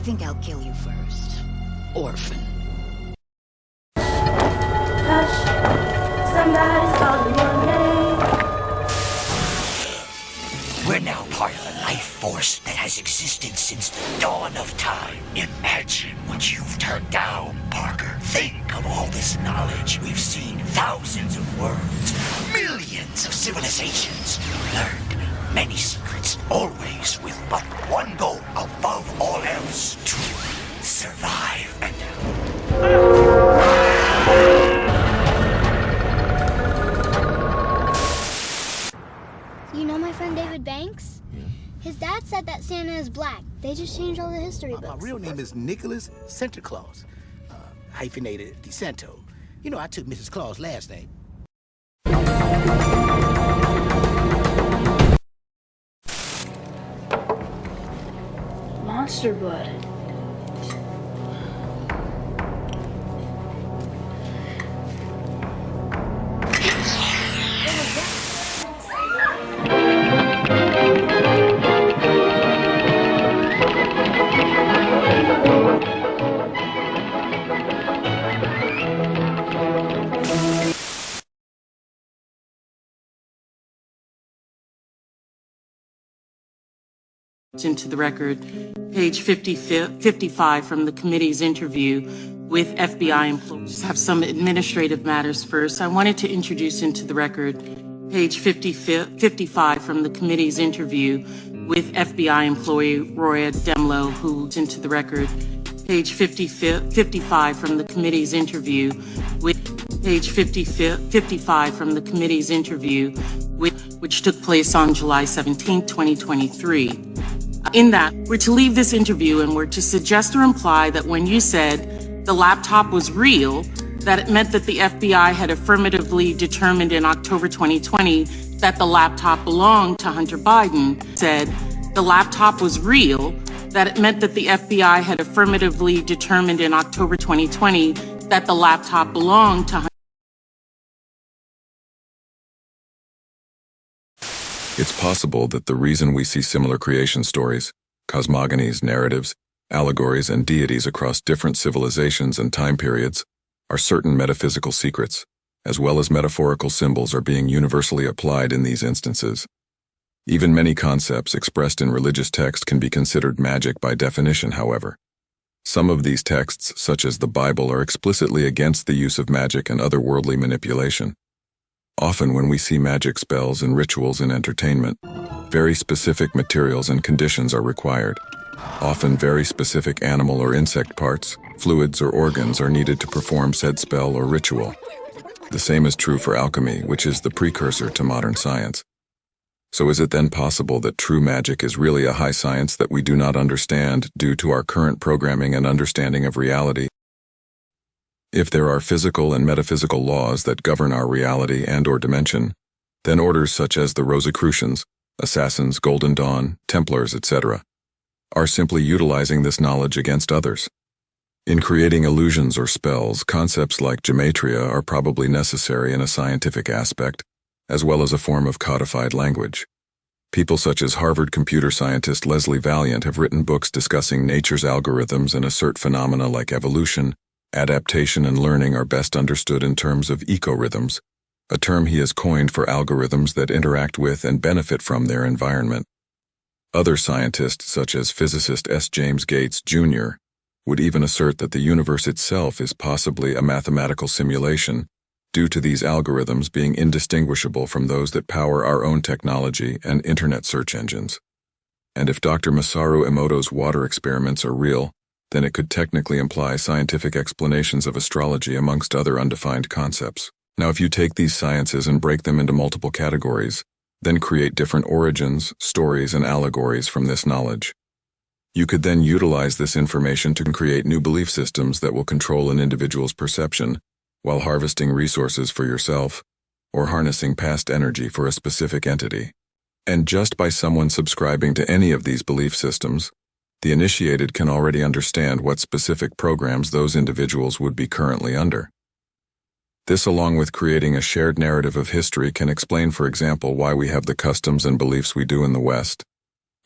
think I'll kill you first. Orphan. Hush, somebody's calling your name. We're now part of a life force that has existed since the dawn of time. Imagine what you've turned down, Parker. Think of all this knowledge we've seen, thousands of worlds, millions of civilizations. Learned many secrets, always with but one goal, above all else, to survive and... You know my friend David Banks? Yeah. His dad said that Santa is black. They just changed all the history books. My real name is Nicholas Santa Claus, hyphenated DeSanto. You know, I took Mrs. Claus' last name. Monster Bud. Into the record, page 55 from the committee's interview with FBI employees. Just have some administrative matters first. I wanted to introduce into the record, page 55 from the committee's interview with FBI employee Roya Demlow, who's into the record, page 55 from the committee's interview with page 55 from the committee's interview which took place on July 17, 2023. In that, we're to leave this interview and we're to suggest or imply that when you said the laptop was real, that it meant that the FBI had affirmatively determined in October 2020 that the laptop belonged to Hunter Biden. Said the laptop was real, that it meant that the FBI had affirmatively determined in October 2020 that the laptop belonged to Hunter. It's possible that the reason we see similar creation stories, cosmogonies, narratives, allegories, and deities across different civilizations and time periods are certain metaphysical secrets, as well as metaphorical symbols are being universally applied in these instances. Even many concepts expressed in religious text can be considered magic by definition, however. Some of these texts, such as the Bible, are explicitly against the use of magic and otherworldly manipulation. Often when we see magic spells and rituals in entertainment, very specific materials and conditions are required. Often very specific animal or insect parts, fluids, or organs are needed to perform said spell or ritual. The same is true for alchemy, which is the precursor to modern science. So is it then possible that true magic is really a high science that we do not understand due to our current programming and understanding of reality? If there are physical and metaphysical laws that govern our reality and/or dimension, then orders such as the Rosicrucians, Assassins, Golden Dawn, Templars, etc., are simply utilizing this knowledge against others. In creating illusions or spells, concepts like gematria are probably necessary in a scientific aspect, as well as a form of codified language. People such as Harvard computer scientist Leslie Valiant have written books discussing nature's algorithms and assert phenomena like evolution, adaptation, and learning are best understood in terms of ecorhythms, a term he has coined for algorithms that interact with and benefit from their environment. Other scientists, such as physicist S. James Gates, Jr., would even assert that the universe itself is possibly a mathematical simulation, due to these algorithms being indistinguishable from those that power our own technology and internet search engines. And if Dr. Masaru Emoto's water experiments are real, then it could technically imply scientific explanations of astrology amongst other undefined concepts. Now, if you take these sciences and break them into multiple categories, then create different origins, stories, and allegories from this knowledge, you could then utilize this information to create new belief systems that will control an individual's perception while harvesting resources for yourself or harnessing past energy for a specific entity. And just by someone subscribing to any of these belief systems, the initiated can already understand what specific programs those individuals would be currently under. This, along with creating a shared narrative of history, can explain, for example, why we have the customs and beliefs we do in the West.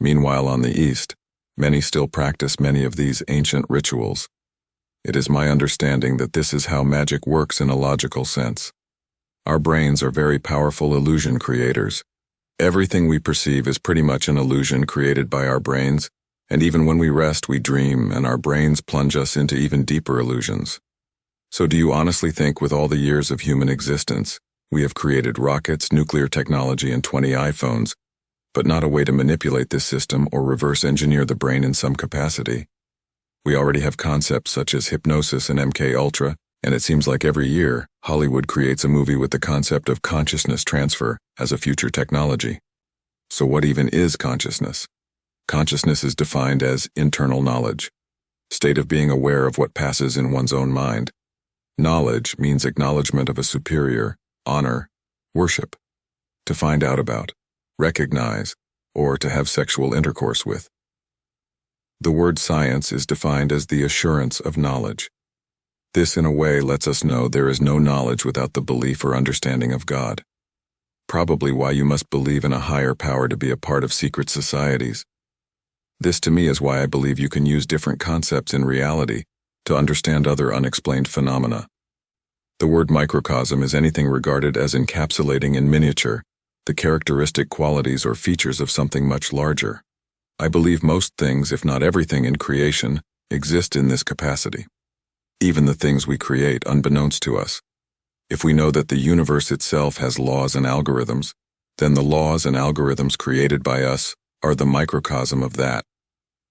Meanwhile, on the East, Many still practice many of these ancient rituals. It is my understanding that this is how magic works in a logical sense. Our brains are very powerful illusion creators. Everything we perceive is pretty much an illusion created by our brains, and even when we rest, we dream, and our brains plunge us into even deeper illusions. So do you honestly think with all the years of human existence, we have created rockets, nuclear technology, and 20 iPhones, but not a way to manipulate this system or reverse engineer the brain in some capacity? We already have concepts such as hypnosis and MK Ultra, and it seems like every year, Hollywood creates a movie with the concept of consciousness transfer as a future technology. So what even is consciousness? Consciousness is defined as internal knowledge, state of being aware of what passes in one's own mind. Knowledge means acknowledgement of a superior, honor, worship, to find out about, recognize, or to have sexual intercourse with. The word science is defined as the assurance of knowledge. This, in a way, lets us know there is no knowledge without the belief or understanding of God. Probably why you must believe in a higher power to be a part of secret societies. This, to me, is why I believe you can use different concepts in reality to understand other unexplained phenomena. The word microcosm is anything regarded as encapsulating in miniature the characteristic qualities or features of something much larger. I believe most things, if not everything in creation, exist in this capacity. Even the things we create unbeknownst to us. If we know that the universe itself has laws and algorithms, then the laws and algorithms created by us are the microcosm of that.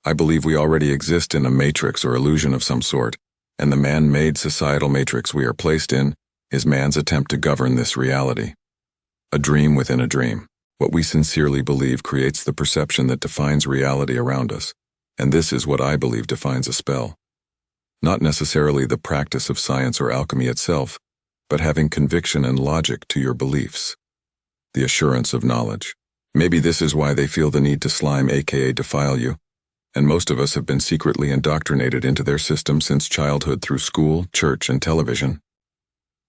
I believe we already exist in a matrix or illusion of some sort, and the man-made societal matrix we are placed in is man's attempt to govern this reality. A dream within a dream. What we sincerely believe creates the perception that defines reality around us, and this is what I believe defines a spell. Not necessarily the practice of science or alchemy itself, but having conviction and logic to your beliefs. The assurance of knowledge. Maybe this is why they feel the need to slime, aka defile you, and most of us have been secretly indoctrinated into their system since childhood through school, church, and television.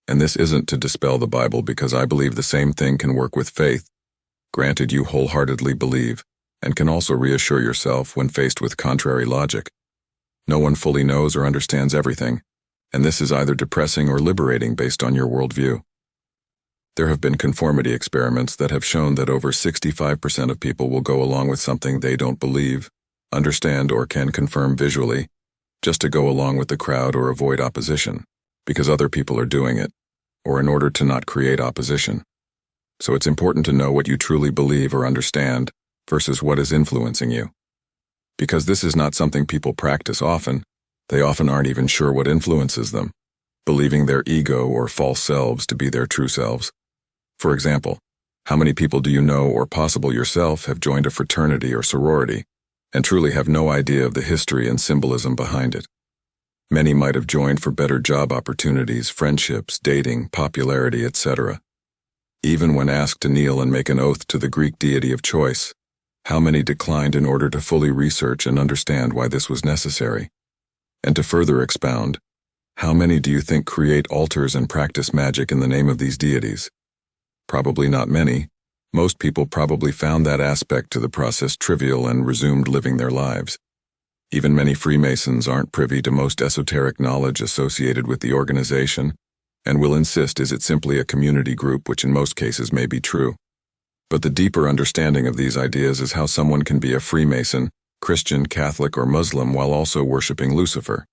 And this isn't to dispel the Bible, because I believe the same thing can work with faith, granted you wholeheartedly believe, and can also reassure yourself when faced with contrary logic. No one fully knows or understands everything, and this is either depressing or liberating based on your worldview. There have been conformity experiments that have shown that over 65% of people will go along with something they don't believe, understand, or can confirm visually, just to go along with the crowd or avoid opposition, because other people are doing it, or in order to not create opposition. So it's important to know what you truly believe or understand versus what is influencing you. Because this is not something people practice often, they often aren't even sure what influences them, believing their ego or false selves to be their true selves. For example, how many people do you know or possible yourself have joined a fraternity or sorority and truly have no idea of the history and symbolism behind it? Many might have joined for better job opportunities, friendships, dating, popularity, etc. Even when asked to kneel and make an oath to the Greek deity of choice, how many declined in order to fully research and understand why this was necessary? And to further expound, how many do you think create altars and practice magic in the name of these deities? Probably not many. Most people probably found that aspect to the process trivial and resumed living their lives. Even many Freemasons aren't privy to most esoteric knowledge associated with the organization, and will insist is it simply a community group, which in most cases may be true. But the deeper understanding of these ideas is how someone can be a Freemason, Christian, Catholic, or Muslim while also worshiping Lucifer,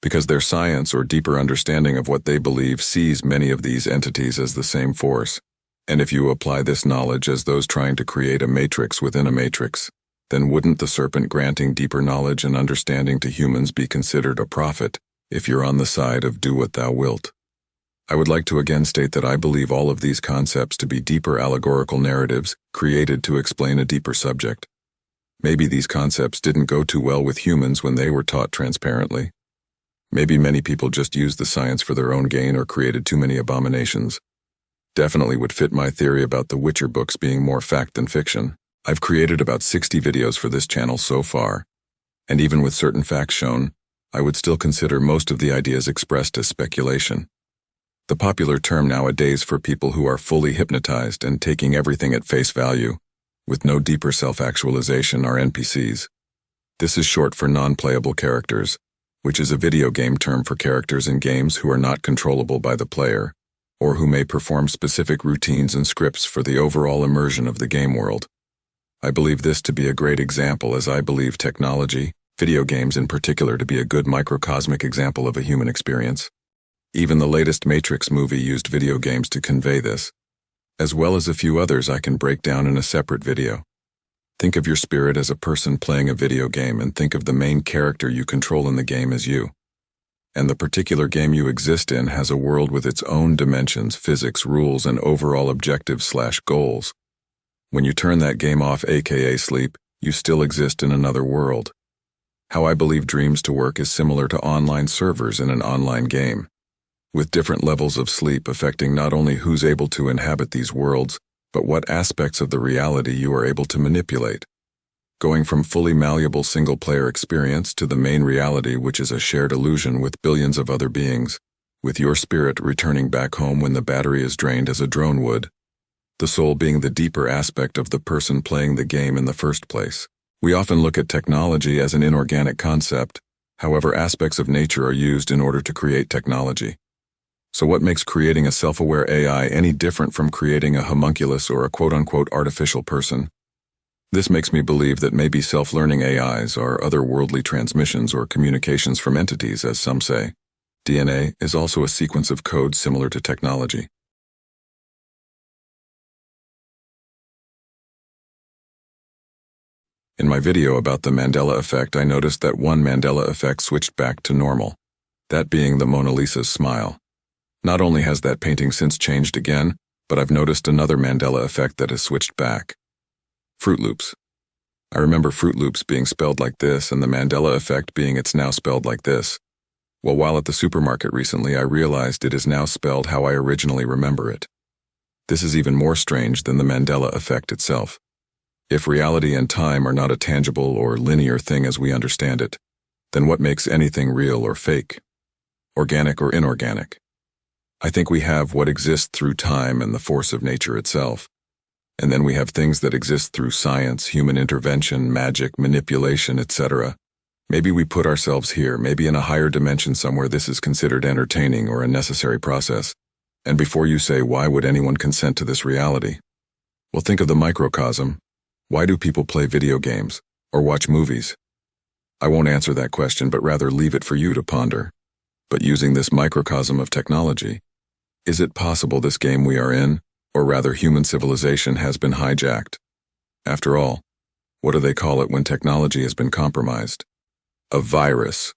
because their science or deeper understanding of what they believe sees many of these entities as the same force. And if you apply this knowledge as those trying to create a matrix within a matrix, then wouldn't the serpent granting deeper knowledge and understanding to humans be considered a prophet if you're on the side of do what thou wilt? I would like to again state that I believe all of these concepts to be deeper allegorical narratives created to explain a deeper subject. Maybe these concepts didn't go too well with humans when they were taught transparently. Maybe many people just used the science for their own gain or created too many abominations. Definitely would fit my theory about the Witcher books being more fact than fiction. I've created about 60 videos for this channel so far, and even with certain facts shown, I would still consider most of the ideas expressed as speculation. The popular term nowadays for people who are fully hypnotized and taking everything at face value, with no deeper self-actualization, are NPCs. This is short for non-playable characters, which is a video game term for characters in games who are not controllable by the player, or who may perform specific routines and scripts for the overall immersion of the game world. I believe this to be a great example, as I believe technology, video games in particular, to be a good microcosmic example of a human experience. Even the latest Matrix movie used video games to convey this, as well as a few others I can break down in a separate video. Think of your spirit as a person playing a video game, and think of the main character you control in the game as you. And the particular game you exist in has a world with its own dimensions, physics, rules, and overall objectives/goals. When you turn that game off, aka sleep, you still exist in another world. How I believe dreams to work is similar to online servers in an online game, with different levels of sleep affecting not only who's able to inhabit these worlds, but what aspects of the reality you are able to manipulate. Going from fully malleable single-player experience to the main reality, which is a shared illusion with billions of other beings, with your spirit returning back home when the battery is drained as a drone would, the soul being the deeper aspect of the person playing the game in the first place. We often look at technology as an inorganic concept, however aspects of nature are used in order to create technology. So what makes creating a self-aware AI any different from creating a homunculus or a quote-unquote artificial person? This makes me believe that maybe self-learning AIs are otherworldly transmissions or communications from entities, as some say. DNA is also a sequence of code similar to technology. In my video about the Mandela effect, I noticed that one Mandela effect switched back to normal, that being the Mona Lisa's smile. Not only has that painting since changed again, but I've noticed another Mandela effect that has switched back. Fruit Loops. I remember Fruit Loops being spelled like this and the Mandela effect being it's now spelled like this. Well, while at the supermarket recently, I realized it is now spelled how I originally remember it. This is even more strange than the Mandela effect itself. If reality and time are not a tangible or linear thing as we understand it, then what makes anything real or fake? Organic or inorganic? I think we have what exists through time and the force of nature itself. And then we have things that exist through science, human intervention, magic, manipulation, etc. Maybe we put ourselves here, maybe in a higher dimension somewhere this is considered entertaining or a necessary process. And before you say, why would anyone consent to this reality? Well, think of the microcosm. Why do people play video games or watch movies? I won't answer that question, but rather leave it for you to ponder. But using this microcosm of technology, is it possible this game we are in, or rather human civilization, has been hijacked? After all, what do they call it when technology has been compromised? A virus.